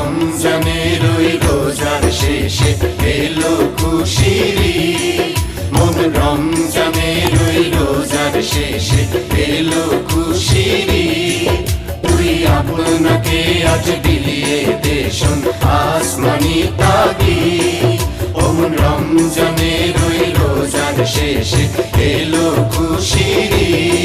রমজানের ওই রোজার শেষে এলো খুশির ঈদ। মন রমজানের ওই রোজার শেষে এলো খুশির ঈদ। তুই আপনাকে আজ বিলিয়ে দে শোন আসমানি তাগিদ। ও মন রমজানের ওই রোজার শেষে এলো খুশির ঈদ।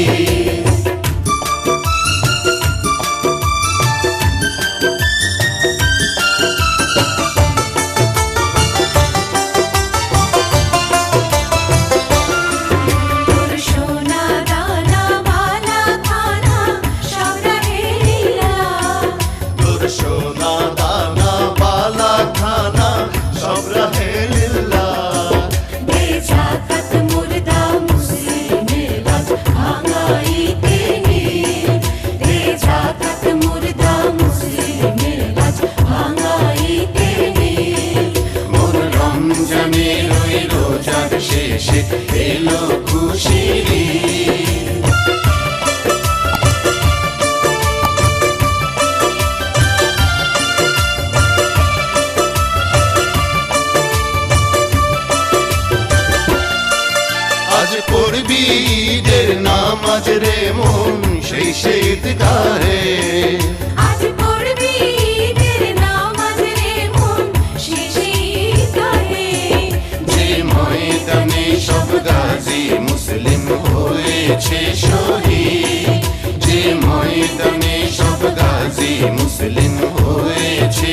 রমজানের ওই রোজার শেষে এলো খুশির ঈদ। আজ পড়বি ঈদের নামাজ রে মন সেই ঈদগাহে। সব গাজী মুসলিম হয়েছে শহীদ। যে ময়দানে সব গাজী মুসলিম হয়েছে